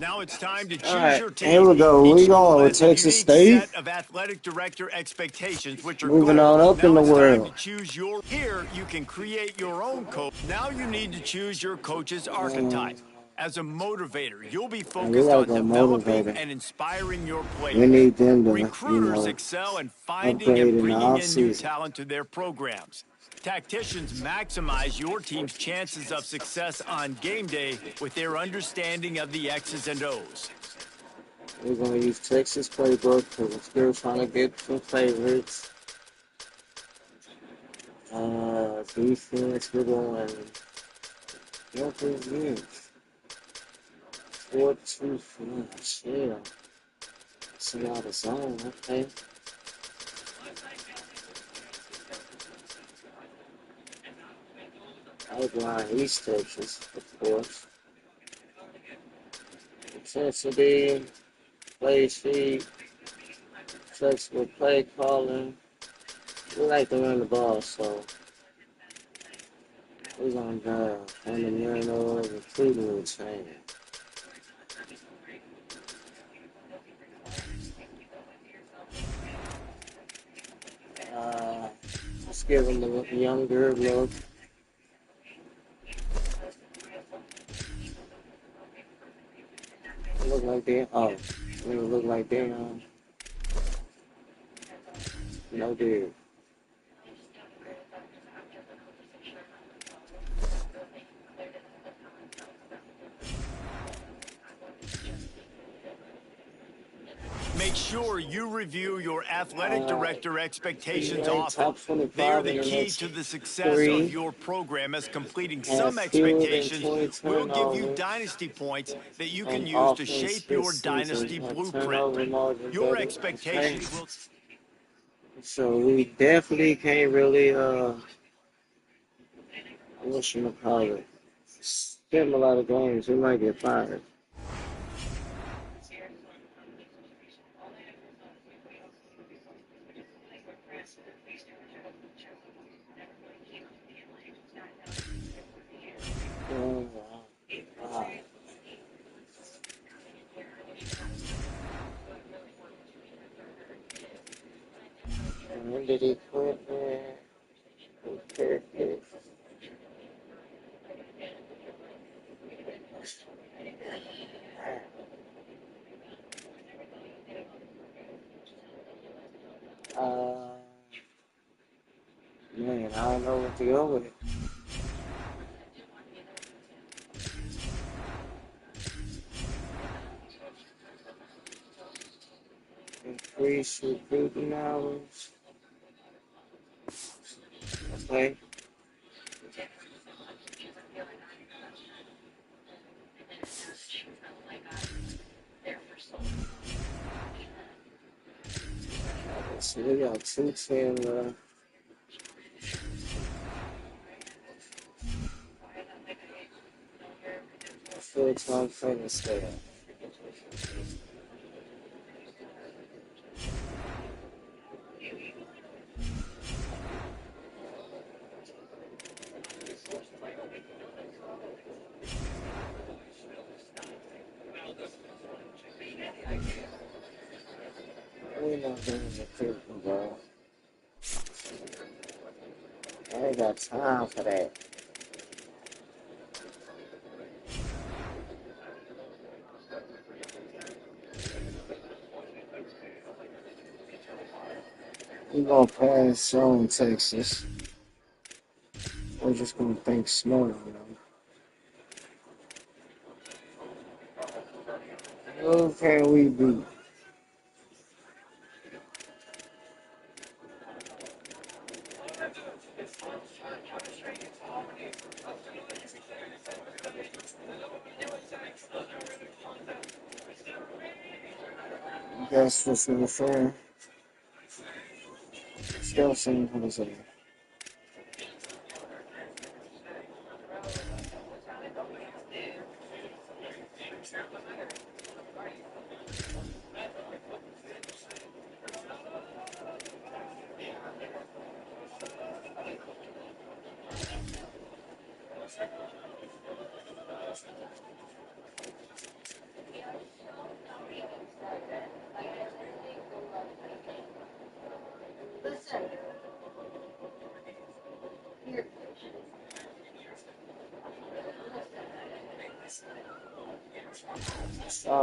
Now it's time to All choose right, your team. here we go. Each We school going with has a Texas unique State. set of athletic director expectations, which are Moving on goals. up in Now the it's time to world. choose your. Here, you can create your own coach. Now you need to choose your coach's archetype. As a motivator, you'll be And we focused gotta on go developing motivator. and inspiring your We players. need them to, Recruiters excel in finding upgrade and in the bringing off in new season. talent to their programs. Tacticians maximize your team's chances of success on game day with their understanding of the X's and O's. We're gonna use Texas playbook because we're still trying to get some favorites. Defense, we're going. What is this? 4-2-5. Yeah. It's a lot of zone. Okay. Outline East Texas, of course. Intensity, play sheet, flexible play calling. We like to run the ball, so we're going to have fundamental recruiting training. Let's give them a younger look. Look like they, look like they, no dude. Make sure you review your athletic director expectations often. Top 25 They are the in the key next to the success 3. of your program, as completing Have some fewer than expectations 20 will give you turnovers. dynasty points that you can And use to offense shape this your season dynasty have blueprint. turnover margin Your better. expectations will... So we definitely can't really whatchamacallit, spend a lot of games. We might get fired. Oh, wow. When did he quit, man? Man, I don't know what to go with it. Increase recruiting hours. Okay. So we got 210 left. Full-time training staff. We're not doing recruiting, bro. I ain't got time for that. We're gonna pass on Texas. We're just gonna think smart, you know. Who can we beat? Guess what's in the fair? Still seeing what is it?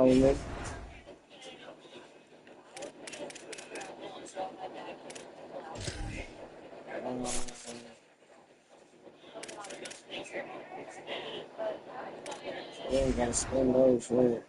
fine with me. Yeah, you gotta spin those right.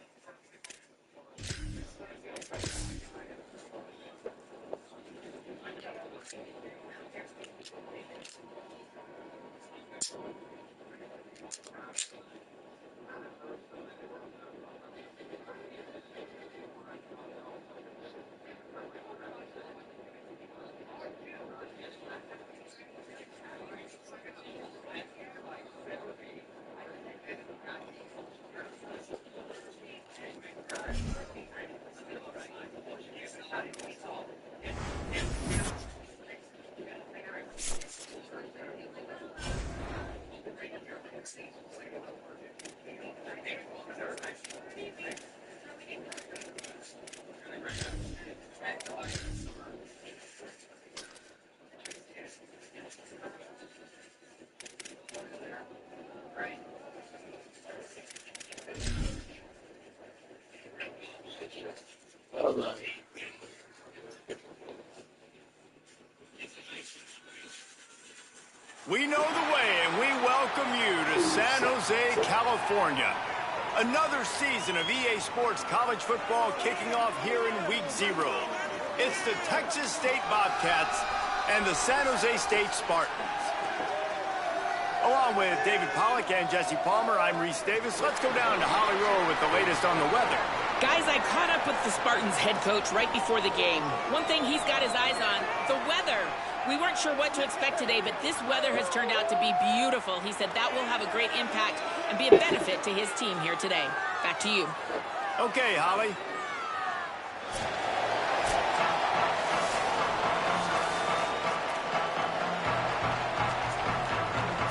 We know the way, and we welcome you to San Jose, California. Another season of EA Sports College Football kicking off here in Week 0. It's the Texas State Bobcats and the San Jose State Spartans. Along with David Pollack and Jesse Palmer, I'm Reese Davis. Let's go down to Holly Rowe with the latest on the weather. Guys, I caught up with the Spartans head coach right before the game. One thing he's got his eyes on, the weather. We weren't sure what to expect today, but this weather has turned out to be beautiful. He said that will have a great impact and be a benefit to his team here today. Back to you. Okay, Holly.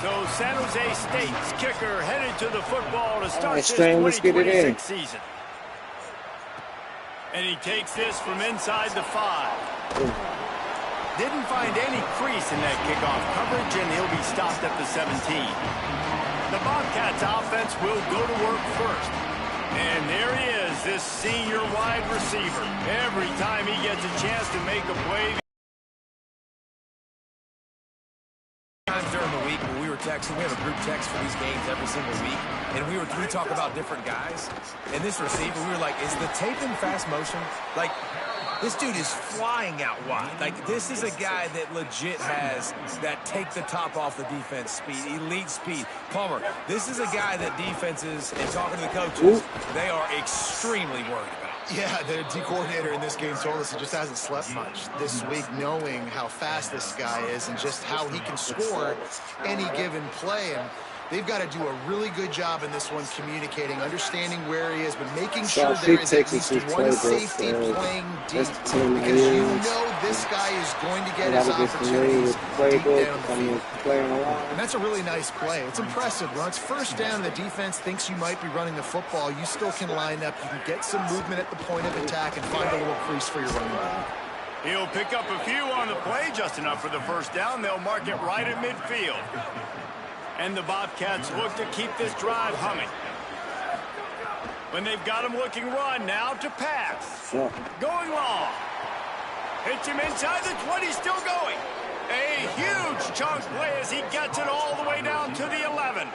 So San Jose State's kicker headed to the football to start this 2026 season. And he takes this from inside the 5. Didn't find any crease in that kickoff coverage, and he'll be stopped at the 17. The Bobcats offense will go to work first. And there he is, this senior wide receiver. Every time he gets a chance to make a play. During the week when we were texting, we have a group text for these games every single week, and we talk about different guys. And this receiver, we were like, is the tape in fast motion? Like, this dude is flying out wide. Like, this is a guy that legit has that take the top off the defense speed, elite speed. Palmer, this is a guy that defenses, and talking to the coaches, they are extremely worried about. Yeah, the D coordinator in this game told us he just hasn't slept much this week, knowing how fast this guy is and just how he can score any given play. And they've got to do a really good job in this one communicating, understanding where he is, but making sure there is at least one safety playing deep. Because you know this guy is going to get his opportunities deep down the field. And that's a really nice play. It's impressive. When it's first down, the defense thinks you might be running the football. You still can line up. You can get some movement at the point of attack and find a little crease for your running back. He'll pick up a few on the play, just enough for the first down. They'll mark it right at midfield. And the Bobcats look to keep this drive humming. When they've got him looking run, now to pass. Going long. Hits him inside the 20, still going. A huge chunk play as he gets it all the way down to the 11.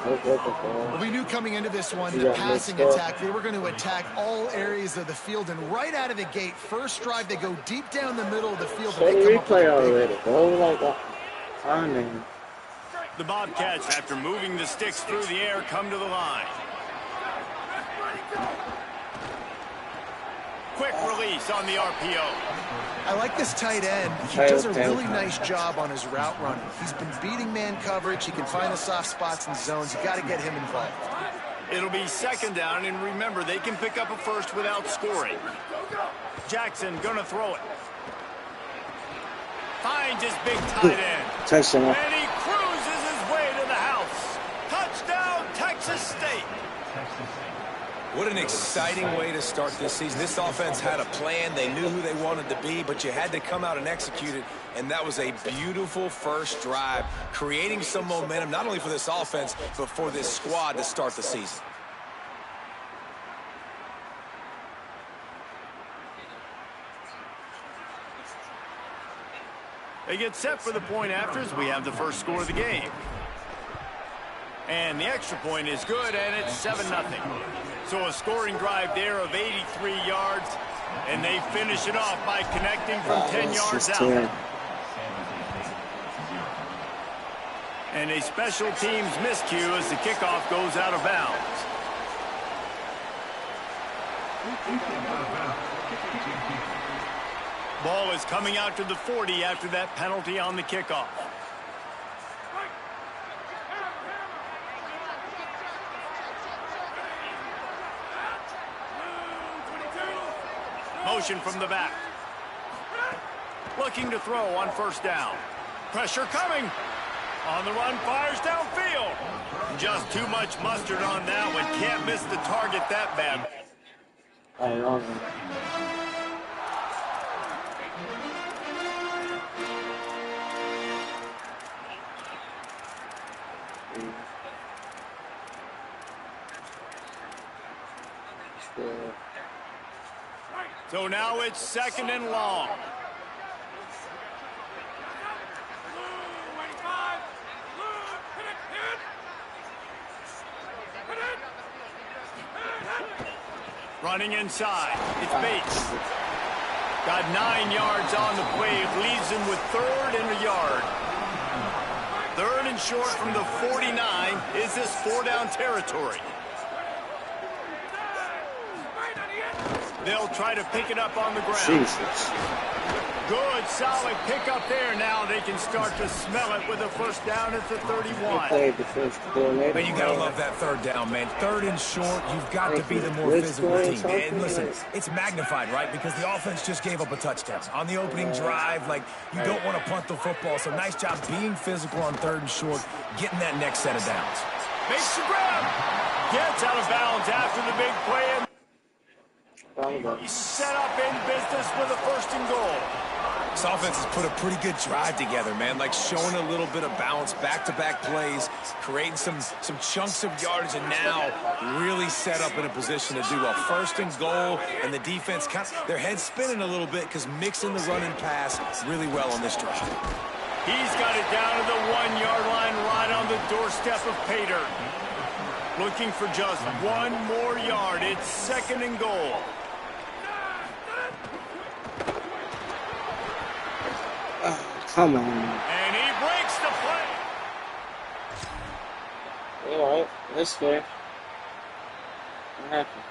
Well, we knew coming into this one, the passing attack, they were going to attack all areas of the field. And right out of the gate, first drive, they go deep down the middle of the field. And they come up with a big... The Bobcats, after moving the sticks through the air, come to the line. Quick release on the RPO. I like this tight end. He does a really nice job on his route running. He's been beating man coverage. He can find the soft spots and zones. You got to get him involved. It'll be second down, and remember, they can pick up a first without scoring. Jackson gonna throw it. Finds his big tight end. And he cruises his way to the house. Touchdown, Texas State. What an exciting way to start this season. This offense had a plan. They knew who they wanted to be, but you had to come out and execute it, and that was a beautiful first drive, creating some momentum, not only for this offense, but for this squad to start the season. They get set for the point after as we have the first score of the game. And the extra point is good, and it's 7-0. So a scoring drive there of 83 yards, and they finish it off by connecting from 10 yards out. And a special teams miscue as the kickoff goes out of bounds. Ball is coming out to the 40 after that penalty on the kickoff. Motion from the back. Looking to throw on first down. Pressure coming. On the run, fires downfield. Just too much mustard on that one. Can't miss the target that bad. I love it. So now it's 2nd and long. Running inside. It's Bates. Got 9 yards on the play. It leaves him with 3rd and a yard. 3rd and short from the 49. Is this 4-down territory? They'll try to pick it up on the ground. Jesus. Good, solid pickup there. Now they can start to smell it with a first down at the 31. Played the first coordinator. Man, you got to love that 3rd down, man. 3rd and short, you've got to be the more physical team. And listen, it's magnified, right? Because the offense just gave up a touchdown. On the opening drive, like, you don't want to punt the football. So nice job being physical on 3rd and short, getting that next set of downs. Makes the grab. Gets out of bounds after the big play. He's set up in business with a 1st and goal. This offense has put a pretty good drive together, man. Like showing a little bit of balance, back-to-back plays, creating some chunks of yardage, and now really set up in a position to do a 1st and goal. And the defense, their head's spinning a little bit because mixing the run and pass really well on this drive. He's got it down to the 1-yard line, right on the doorstep of Pater. Looking for just 1 more yard. It's 2nd and goal. Come on. And he breaks the play. All right, that's fair. What happened?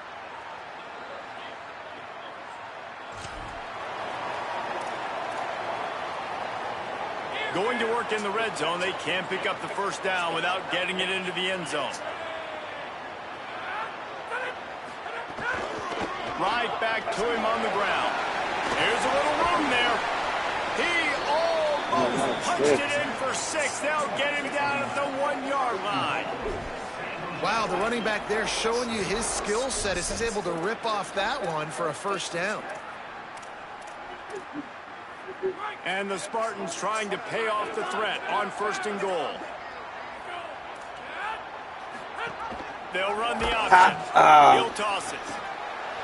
Going to work in the red zone. They can't pick up the first down without getting it into the end zone. Right back to him on the ground. There's a little room there. He almost punched it in for 6. They'll get him down at the 1-yard line. Wow, the running back there showing you his skill set as he's able to rip off that one for a first down. And the Spartans trying to pay off the threat on 1st and goal. They'll run the option. He'll toss it.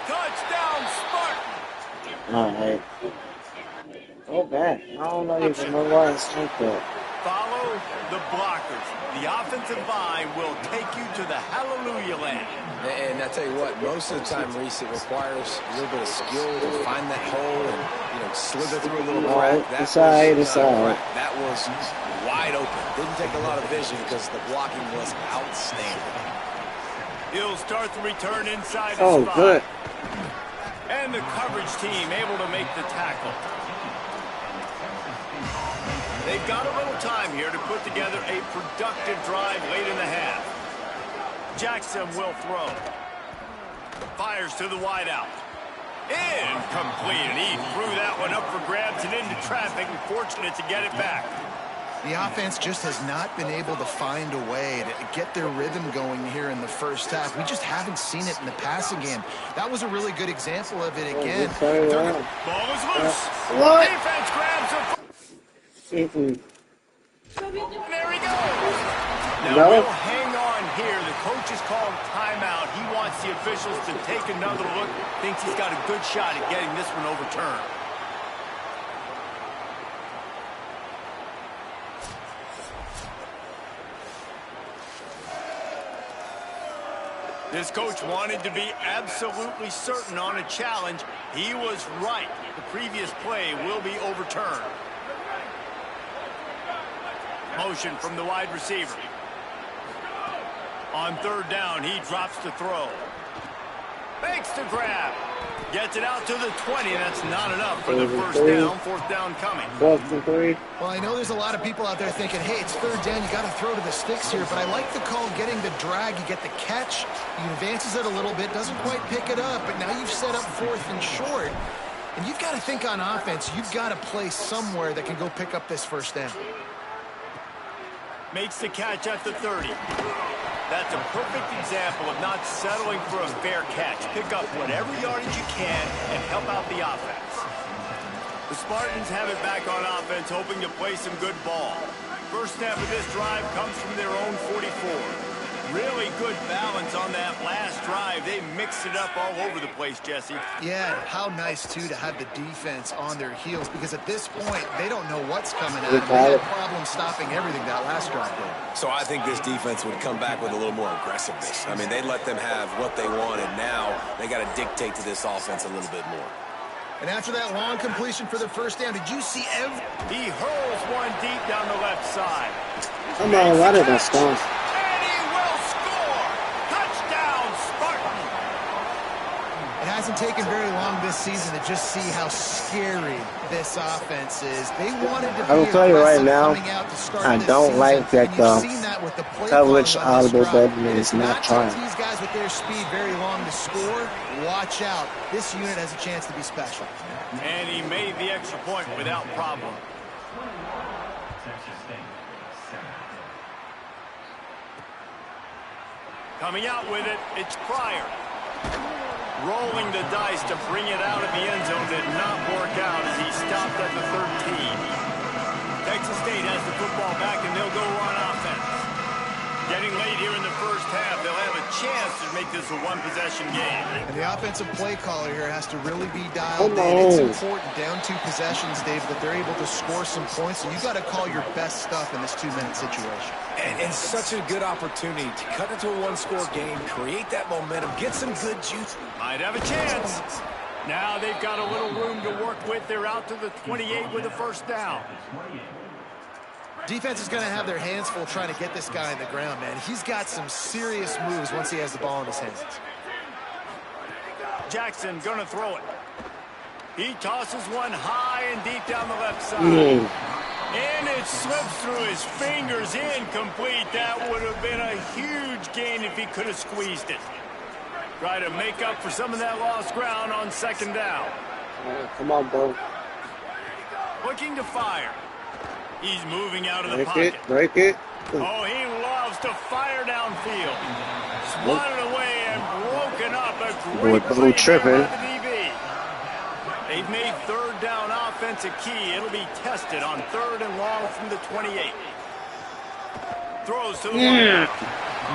Touchdown, Spartan! All right. Go back. I don't even know why it's like that. Follow the blockers. The offensive line will take you to the hallelujah land. And I tell you what, most of the time, Reese, it requires a little bit of skill to find that hole and, slither through a little crack. It's all right, it's all right. That was wide open. Didn't take a lot of vision because the blocking was outstanding. He'll start the return inside the spot. Good. And the coverage team able to make the tackle. They've got a little time here to put together a productive drive late in the half. Jackson will throw. Fires to the wideout. Incomplete, and he threw that one up for grabs and into traffic, and fortunate to get it back. The offense just has not been able to find a way to get their rhythm going here in the first half. We just haven't seen it in the passing game. That was a really good example of it again. Ball is loose. What? Defense grabs him. And there he goes. Now we'll hang on here. The coach has called timeout. He wants the officials to take another look. Thinks he's got a good shot at getting this one overturned. This coach wanted to be absolutely certain on a challenge. He was right. The previous play will be overturned. Motion from the wide receiver. On third down, he drops to throw. Makes the grab. Gets it out to the 20. That's not enough for the first down. Fourth down coming. 4-3. Well, I know there's a lot of people out there thinking, hey, it's third down, you got to throw to the sticks here, but I like the call getting the drag. You get the catch, he advances it a little bit, doesn't quite pick it up, but now you've set up fourth and short, and you've got to think on offense, you've got to play somewhere that can go pick up this first down. Makes the catch at the 30. That's a perfect example of not settling for a fair catch. Pick up whatever yardage you can and help out the offense. The Spartans have it back on offense, hoping to play some good ball. First snap of this drive comes from their own 44. Really good balance on that last drive. They mixed it up all over the place, Jesse. Yeah, how nice, too, to have the defense on their heels, because at this point, they don't know what's coming at them. They had problems stopping everything that last drive did. So I think this defense would come back with a little more aggressiveness. I mean, they'd let them have what they wanted. Now they got to dictate to this offense a little bit more. And after that long completion for the first down, did you see He hurls one deep down the left side. Come on, why did I score? And he will score! Touchdown, Spartan! It hasn't taken very long this season to just see how scary this offense is. They wanted to be I will tell you right now, coming out to start I this don't season, like that and you've seen that with the play coverage calling on this audible drive. button It is has not trying. taken these guys with their speed very long to score. Watch out. This unit has a chance to be special. And he made the extra point without problem. Coming out with it, it's Pryor. Rolling the dice to bring it out of the end zone did not work out as he stopped at the 13. Texas State has the football back, and they'll go on offense. Getting late here in the first half, they'll have a chance to make this a one-possession game. And the offensive play caller here has to really be dialed in. It's important down 2 possessions, David, that they're able to score some points. So you got to call your best stuff in this 2-minute situation. And such a good opportunity to cut into a one-score game, create that momentum, get some good juice. Might have a chance. Now they've got a little room to work with. They're out to the 28 with a first down. Defense is going to have their hands full trying to get this guy on the ground, man. He's got some serious moves once he has the ball in his hands. Jackson going to throw it. He tosses one high and deep down the left side. And it slips through his fingers, incomplete. That would have been a huge gain if he could have squeezed it. Try to make up for some of that lost ground on second down. Come on, bro. Looking to fire. He's moving out of the pocket. Break it. Oh, he loves to fire downfield. Swatted away and broken up. A great play tripping. by the DB. They've made third down offense a key. It'll be tested on third and long from the 28. Throws to the one.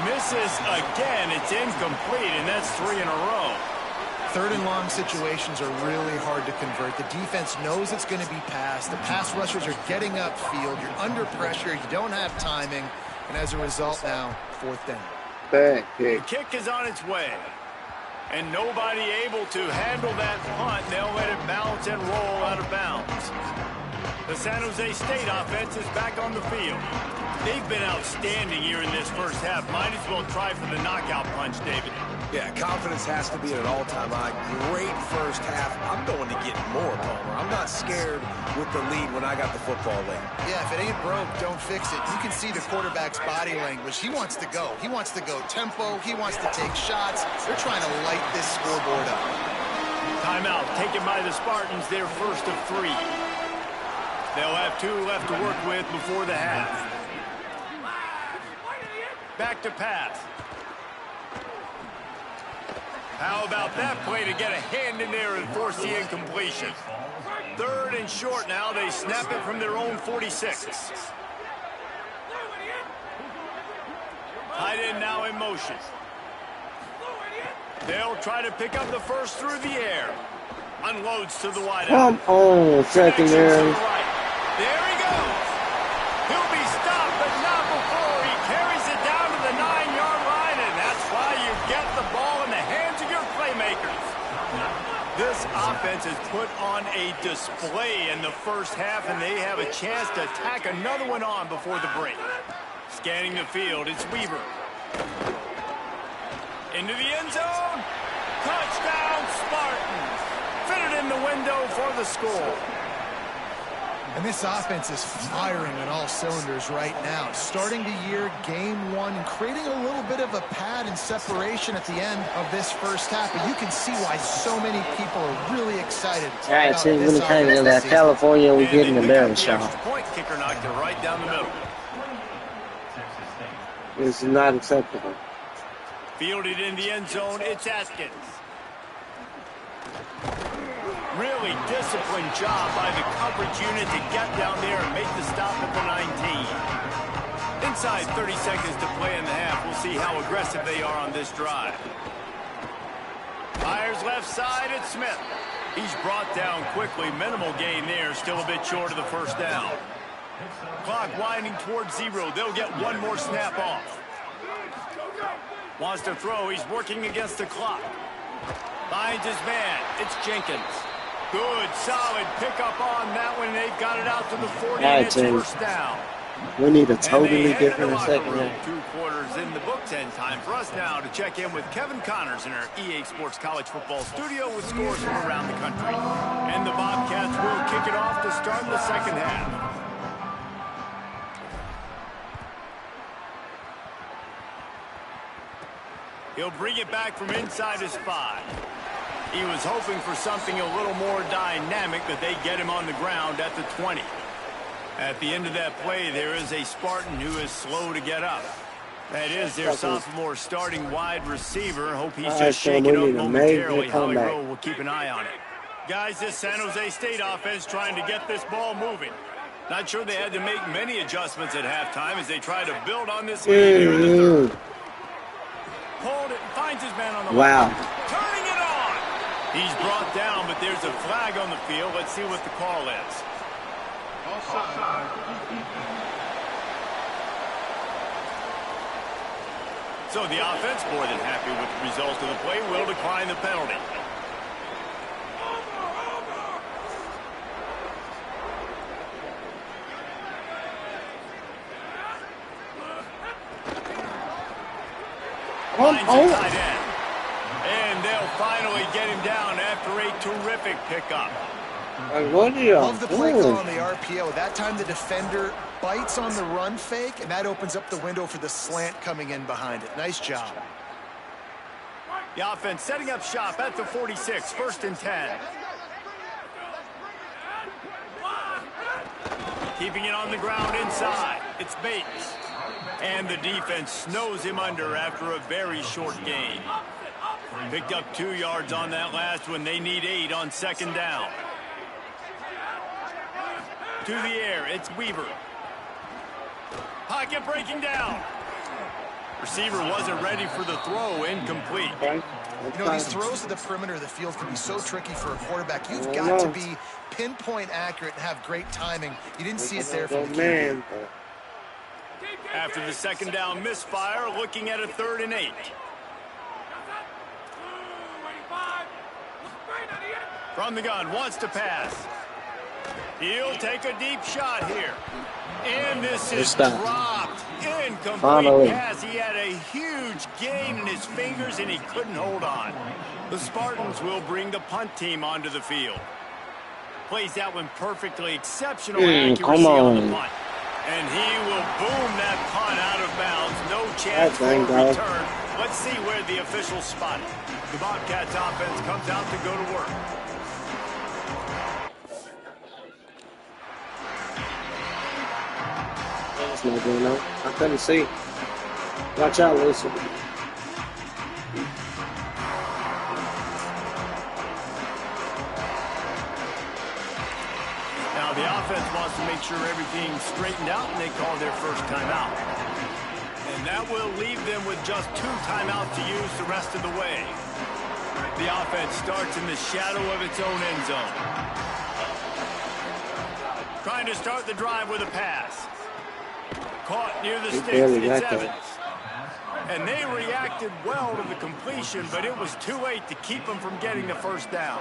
Misses again. It's incomplete, and that's 3 in a row. Third and long situations are really hard to convert. The defense knows it's going to be passed. The pass rushers are getting upfield. You're under pressure. You don't have timing. And as a result now, fourth down. The kick is on its way. And nobody able to handle that punt. They'll let it bounce and roll out of bounds. The San Jose State offense is back on the field. They've been outstanding here in this first half. Might as well try for the knockout punch, David. Yeah, confidence has to be at an all-time high. Great first half. I'm going to get more, Palmer. I'm not scared with the lead when I got the football late. Yeah, if it ain't broke, don't fix it. You can see the quarterback's body language. He wants to go. He wants to go tempo. He wants to take shots. They're trying to light this scoreboard up. Timeout taken by the Spartans, their first of 3. They'll have 2 left to work with before the half. Back to pass. How about that play to get a hand in there and force the incompletion? Third and short now. They snap it from their own 46. Tight end now in motion. They'll try to pick up the first through the air. Unloads to the wide out. Come on, secondary. There he goes. He'll be stopped, but not before he carries it down to the 9-yard line, and that's why you get the defense has put on a display in the first half, and they have a chance to tack another one on before the break. Scanning the field, it's Weaver. Into the end zone. Touchdown, Spartans. Fitted in the window for the score. And this offense is firing on all cylinders right now. Starting the year, game one, and creating a little bit of a pad and separation at the end of this first half. But you can see why so many people are really excited. All right, so we're kind of in that California, we're getting embarrassed, y'all. Point kicker knocked it right down the middle. This is not acceptable. Fielded in the end zone, it's Atkins. Really disciplined job by the coverage unit to get down there and make the stop at the 19. Inside 30 seconds to play in the half. We'll see how aggressive they are on this drive. Fires left side, it's Smith. He's brought down quickly. Minimal gain there, still a bit short of the first down. Clock winding towards 0. They'll get one more snap off. Wants to throw. He's working against the clock. Finds his man. It's Jenkins. Good, solid pickup on that one. They've got it out to the 40. And it's first down. We need a totally different second half. 2 quarters in the books, and time for us now to check in with Kevin Connors in our EA Sports College Football studio with scores from around the country. And the Bobcats will kick it off to start the second half. He'll bring it back from inside his 5. He was hoping for something a little more dynamic, but they get him on the ground at the 20. At the end of that play, there is a Spartan who is slow to get up. That is their sophomore starting wide receiver. Hope he's just shaking up momentarily. Holly Rowe will keep an eye on it. Guys, this San Jose State offense trying to get this ball moving. Not sure they had to make many adjustments at halftime as they try to build on this lead here in the third. Pulled it and finds his man on the line. Turning it on. He's brought down, but there's a flag on the field. Let's see what the call is. So the offense, more than happy with the result of the play, will decline the penalty. Finds a tight end. And they'll finally get him down after a terrific pickup. Love the play call on the RPO. That time the defender bites on the run fake, and that opens up the window for the slant coming in behind it. Nice job. The offense setting up shop at the 46, 1st and 10. Keeping it on the ground inside. It's Bates. And the defense snows him under after a very short gain. Picked up 2 yards on that last one. They need 8 on 2nd down. To the air, it's Weaver. Pocket breaking down. Receiver wasn't ready for the throw, incomplete. You know, these throws to the perimeter of the field can be so tricky for a quarterback. You've got to be pinpoint accurate and have great timing. You didn't see it there from the QB. After the 2nd down misfire, looking at a 3rd and 8. From the gun, wants to pass. He'll take a deep shot here. And this is dropped. Incomplete pass. He had a huge gain in his fingers, and he couldn't hold on. The Spartans will bring the punt team onto the field. Plays that one perfectly. Exceptional accuracy on the punt. And he will boom that punt out of bounds. No chance for a return. Let's see where the officials spot it. The Bobcats offense comes out to go to work. That's not going on. I couldn't see. Watch out, Lisa. Now the offense wants to make sure everything's straightened out, and they call their first timeout. And that will leave them with just 2 timeouts to use the rest of the way. The offense starts in the shadow of its own end zone. Trying to start the drive with a pass. Caught near the sticks. It's Evans. And they reacted well to the completion, but it was too late to keep them from getting the first down.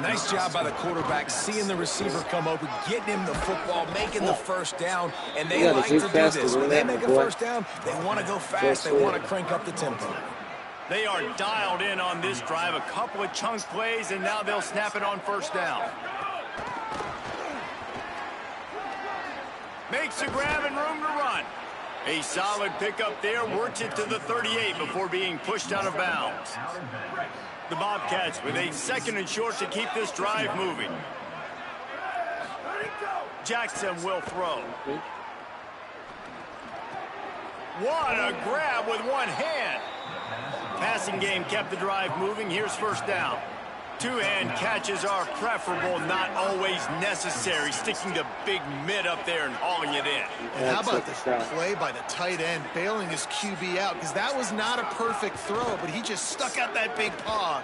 Nice job by the quarterback, seeing the receiver come open, getting him the football, making the first down, and they like to do this. When they make a first down, they want to go fast. They want to crank up the tempo. They are dialed in on this drive. A couple of chunk plays, and now they'll snap it on first down. Makes a grab and room to run. A solid pickup there, works it to the 38 before being pushed out of bounds. The Bobcats with a 2nd and short to keep this drive moving. Jackson will throw. What a grab with one hand. Passing game kept the drive moving. Here's first down. Two-hand catches are preferable, not always necessary. Sticking the big mid up there and hauling it in. And how about the play by the tight end, bailing his QB out? Because that was not a perfect throw, but he just stuck out that big paw.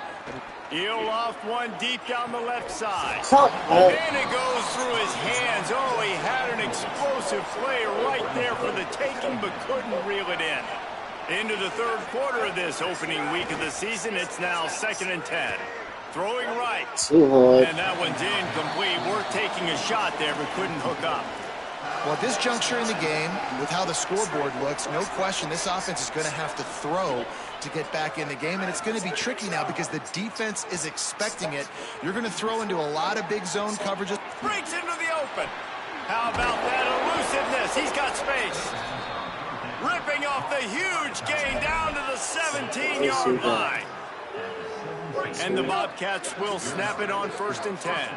He'll loft one deep down the left side. And it goes through his hands. Oh, he had an explosive play right there for the taking, but couldn't reel it in. Into the 3rd quarter of this opening week of the season, it's now 2nd and 10. Throwing right. And that one's incomplete. Worth taking a shot there, but couldn't hook up. Well, at this juncture in the game, with how the scoreboard looks, no question this offense is going to have to throw to get back in the game, and it's going to be tricky now because the defense is expecting it. You're going to throw into a lot of big zone coverages. Breaks into the open. How about that elusiveness? He's got space. Ripping off the huge gain down to the 17-yard line. And the Bobcats will snap it on 1st and 10.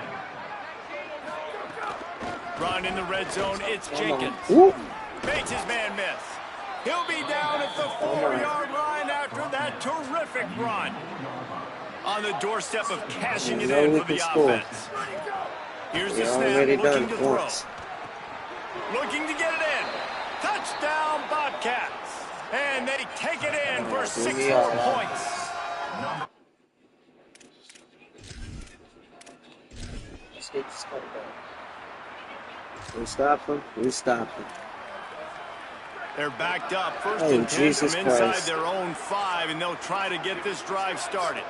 Run in the red zone, it's Jenkins. Makes his man miss. He'll be down at the 4-yard line after that terrific run. On the doorstep of cashing it in for the offense. Here's the snap, looking to throw. Looking to get it in. Touchdown, Bobcats. And they take it in for 6 more points. We stop him. We stop him. They're backed up. 1st and 10 from inside their own 5, and they'll try to get this drive started.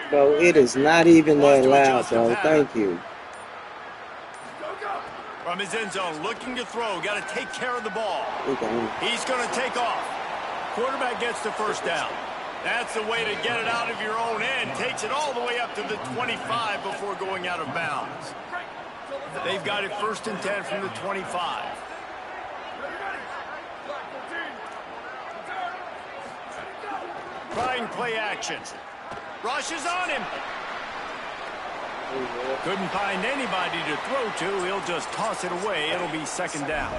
Bro, it is not even that loud, bro. Thank you. From his end zone, looking to throw. Got to take care of the ball. He's going to take off. Quarterback gets the first down. That's the way to get it out of your own end. Takes it all the way up to the 25 before going out of bounds. They've got it 1st and 10 from the 25. Trying play action. Rushes on him. Couldn't find anybody to throw to. He'll just toss it away. It'll be 2nd down.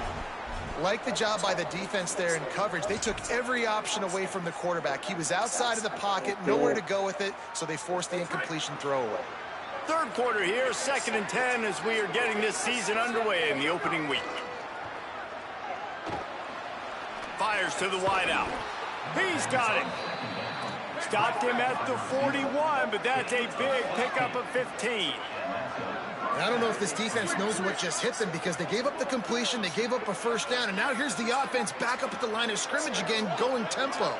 Like the job by the defense there in coverage. They took every option away from the quarterback. He was outside of the pocket, nowhere to go with it, so they forced the incompletion throwaway. 3rd quarter here, 2nd and 10 as we are getting this season underway in the opening week. Fires to the wideout. He's got it. Stopped him at the 41, but that's a big pickup of 15. I don't know if this defense knows what just hit them because they gave up the completion, they gave up a first down, and now here's the offense back up at the line of scrimmage again, going tempo.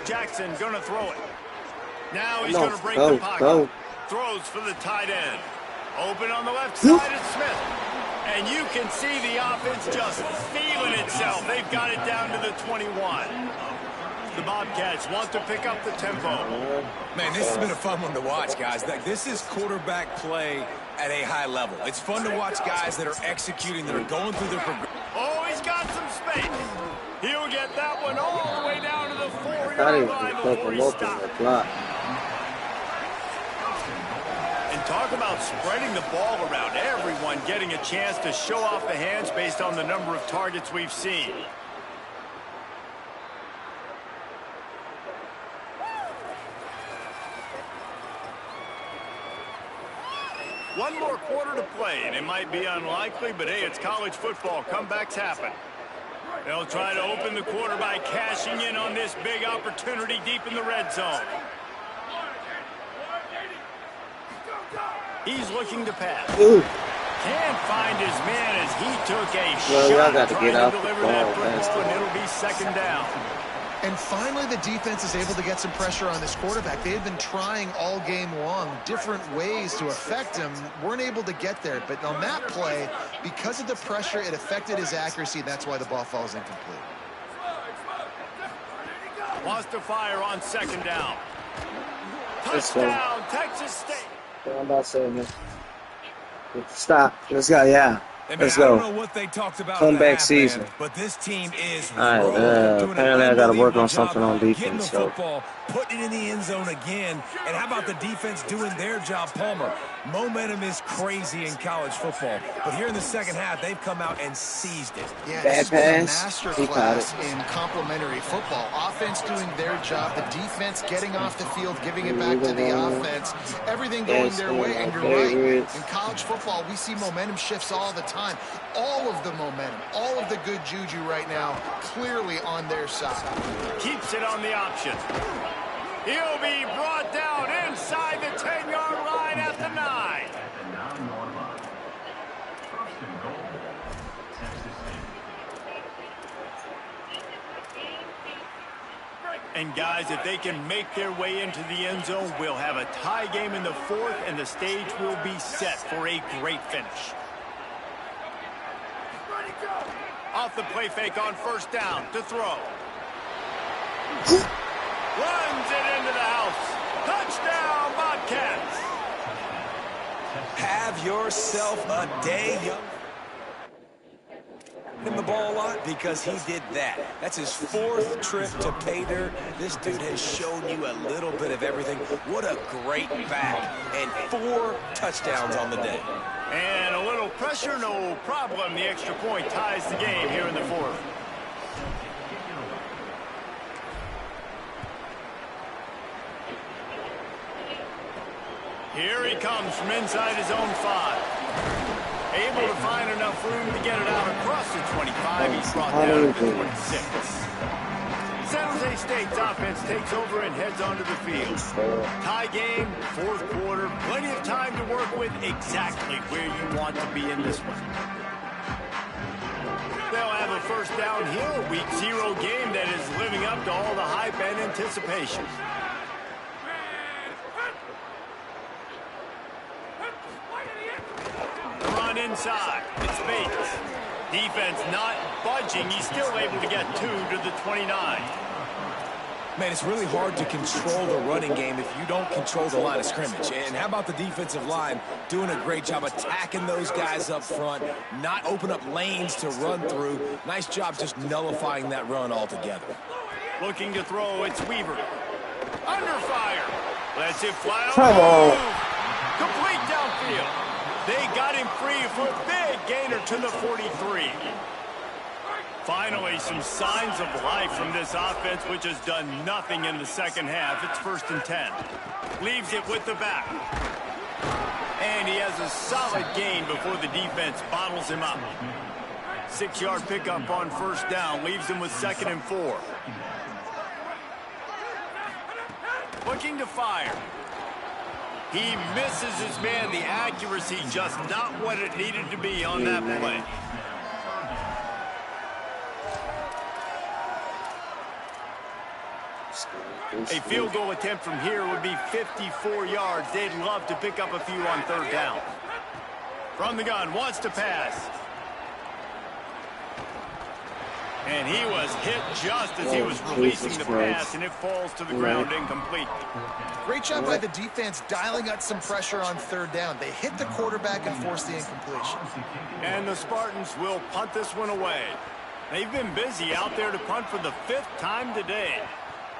Jackson gonna throw it. Now he's gonna break the pocket. Throws for the tight end. Open on the left side is Smith. And you can see the offense just feeling itself. They've got it down to the 21. The Bobcats want to pick up the tempo. Man, this has been a fun one to watch, guys. This is quarterback play at a high level. It's fun to watch guys that are executing, that are going through their progression. Oh, he's got some space. He'll get that one all the way down to the 4-yard line before he stops. And talk about spreading the ball around. Everyone getting a chance to show off the hands based on the number of targets we've seen. One more quarter to play, and it might be unlikely, but hey, it's college football. Comebacks happen. They'll try to open the quarter by cashing in on this big opportunity deep in the red zone. He's looking to pass. Can't find his man as he took a Well, y'all shot got to trying get to off the deliver ball that football, faster. and it'll be second down. And finally, the defense is able to get some pressure on this quarterback. They had been trying all game long, different ways to affect him, weren't able to get there. But on that play, because of the pressure, it affected his accuracy. That's why the ball falls incomplete. Wants to fire on second down. Let's go. Touchdown, Texas State. What I'm about to say, man. Stop. Let's go. Yeah. Hey, man, Let's I don't go. know what they talked about Comeback at the half, season. man, but this team is All right, rolling, doing an apparently I got to work unbelievable on job something on getting the defense. So football, putting it in the end zone again. And how about the defense doing their job, Palmer? Momentum is crazy in college football, but here in the second half, they've come out and seized it. Yeah, Bad this has been a pass. master He caught class it. in complementary football. Offense doing their job, the defense getting off the field, giving it back to the offense, everything going That's their one of way. my And you're right, favorites. in college football, we see momentum shifts all the time. All of the momentum, all of the good juju right now, clearly on their side. Keeps it on the option. He'll be brought down inside the 10-yard line at the 9. And guys, if they can make their way into the end zone, we'll have a tie game in the fourth, and the stage will be set for a great finish. Off the play fake on first down to throw. Runs it into the house. Touchdown, Bobcats. Have yourself a day, young. Him the ball a lot because he did that. That's his fourth trip to pay dirt. This dude has shown you a little bit of everything. What a great back. And 4 touchdowns on the day. And a little pressure, no problem. The extra point ties the game here in the fourth. Here he comes from inside his own 5. Able to find enough room to get it out across the 25. He's brought down to the 26. San Jose State's offense takes over and heads onto the field. Tie game, fourth quarter, plenty of time to work with, exactly where you want to be in this one. They'll have a first down here, a week 0 game that is living up to all the hype and anticipation. Run inside, it's Bates. Defense not budging, he's still able to get 2 to the 29. Man, it's really hard to control the running game if you don't control the line of scrimmage. And how about the defensive line doing a great job attacking those guys up front, not open up lanes to run through. Nice job just nullifying that run altogether. Looking to throw, it's Weaver. Under fire. Lets it fly. Come on. Complete downfield. They got him free for a big gainer to the 43. Finally, some signs of life from this offense, which has done nothing in the second half. It's 1st and 10. Leaves it with the back. And he has a solid gain before the defense bottles him up. 6-yard pickup on first down. Leaves him with 2nd and 4. Looking to fire. He misses his man. The accuracy just not what it needed to be on that play. A field goal attempt from here would be 54 yards. They'd love to pick up a few on third down. From the gun, wants to pass. And he was hit just as he was releasing the pass, and it falls to the ground incomplete. Great job by the defense dialing up some pressure on third down. They hit the quarterback and forced the incompletion. And the Spartans will punt this one away. They've been busy out there to punt for the 5th time today.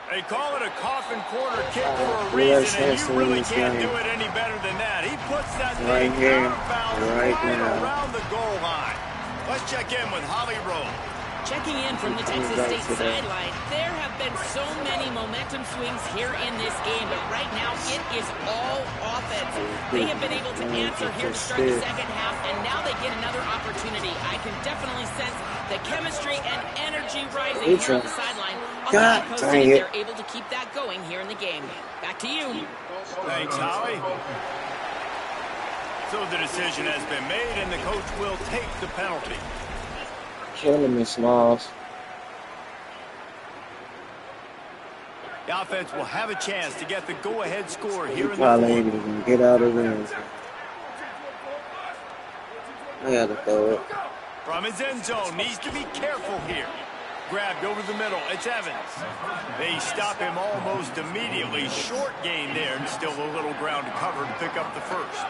They call it a coffin corner kick for a reason, and you really can't do it any better than that. He puts that thing out of bounds right around the goal line. Let's check in with Holly Rowe. Checking in from the Texas State sideline, there have been so many momentum swings here in this game, but right now it is all offense. They have been able to answer here to start the second half, and now they get another opportunity. I can definitely sense the chemistry and energy rising here on the sideline. God dang it. They're able to keep that going here in the game. Back to you. Thanks, Holly. So the decision has been made, and the coach will take the penalty. Killing me, Smalls. The offense will have a chance to get the go-ahead score here in the Probably ain't fourth. even get out of there. I gotta throw it. From his end zone, needs to be careful here. Grabbed over the middle, it's Evans. They stop him almost immediately. Short gain there, and still a little ground to cover to pick up the first.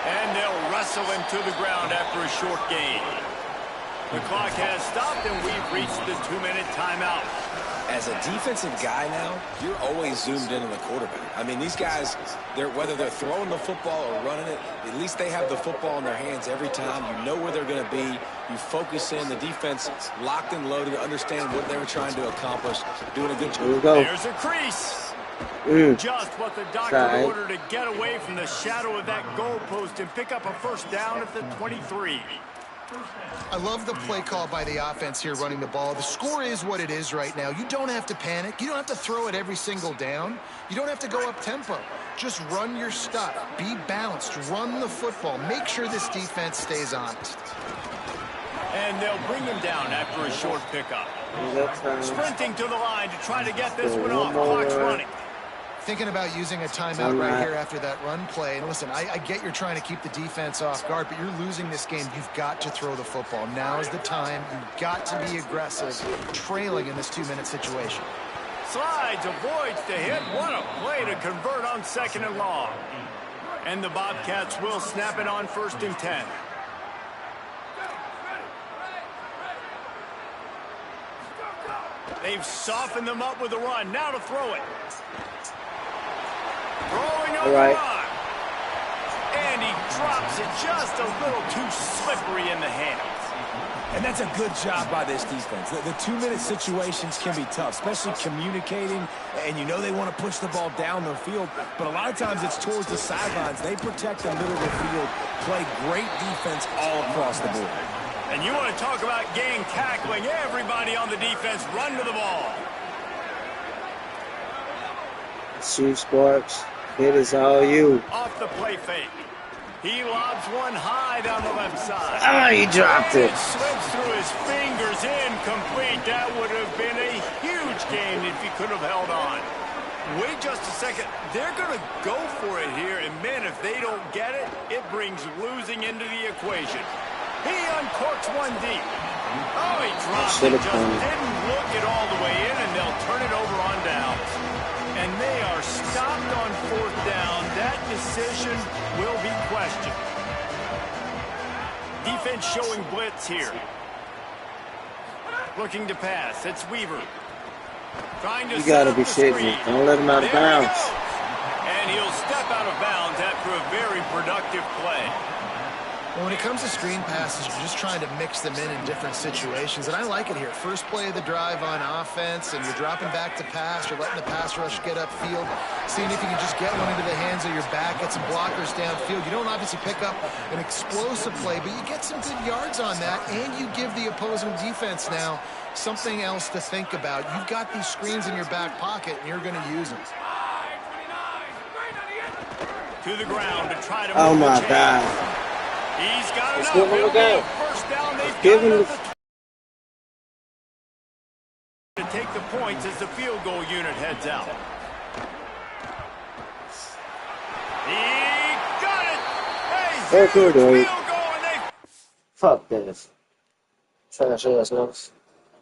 And they'll wrestle him to the ground after a short gain. The clock has stopped, and we've reached the 2-minute timeout. As a defensive guy now, you're always zoomed in on the quarterback. I mean, these guys, whether they're throwing the football or running it, at least they have the football in their hands every time. You know where they're going to be. You focus in. The defense locked and loaded to understand what they were trying to accomplish. Doing a good job. Here we go. There's a crease. Just what the doctor ordered to get away from the shadow of that goalpost and pick up a first down at the 23. I love the play call by the offense here running the ball. The score is what it is right now. You don't have to panic. You don't have to throw it every single down. You don't have to go up tempo. Just run your stuff. Be balanced. Run the football. Make sure this defense stays honest. And they'll bring him down after a short pickup. Sprinting to the line to try to get this one off. Clock's running. Thinking about using a timeout right here after that run play. And listen, I get you're trying to keep the defense off guard, but you're losing this game. You've got to throw the football. Now is the time. You've got to be aggressive, trailing in this 2-minute situation. Slides, avoids the hit. What a play to convert on 2nd and long. And the Bobcats will snap it on 1st and 10. They've softened them up with a run. Now to throw it. Throwing on the run. And he drops it just a little too slippery in the hands. And that's a good job by this defense. The 2-minute situations can be tough, especially communicating, and you know they want to push the ball down the field, but a lot of times it's towards the sidelines. They protect the middle of the field, play great defense all across the board. And you want to talk about gang tackling. Everybody on the defense run to the ball. Shoot, Sparks. It is all you. Off the play fake. He lobs one high down the left side. Ah, he dropped it. It slips through his fingers, incomplete. That would have been a huge gain if he could have held on. Wait just a second. They're going to go for it here, and man, if they don't get it, it brings losing into the equation. He uncorks one deep. Oh, he dropped it. Just didn't look it all the way in, and they'll turn it over on downs. And they are stopped on 4th down. That decision will be questioned. Defense showing blitz here. Looking to pass. It's Weaver. Trying to You gotta be shitting. Don't let him out of bounds. And he'll step out of bounds after a very productive play. Well, when it comes to screen passes, you're just trying to mix them in different situations, and I like it here. First play of the drive on offense, and you're dropping back to pass. You're letting the pass rush get upfield, seeing if you can just get one into the hands of your back, get some blockers downfield. You don't obviously pick up an explosive play, but you get some good yards on that, and you give the opposing defense now something else to think about. You've got these screens in your back pocket, and you're going to use them. To the ground to try to Oh, move my the God. He's got Let's enough. give him a go. First down, they've Give got him enough to take the points as the field goal unit heads out. He got it. Hey, Good, field dude. goal, and they Fuck this. Trash ass,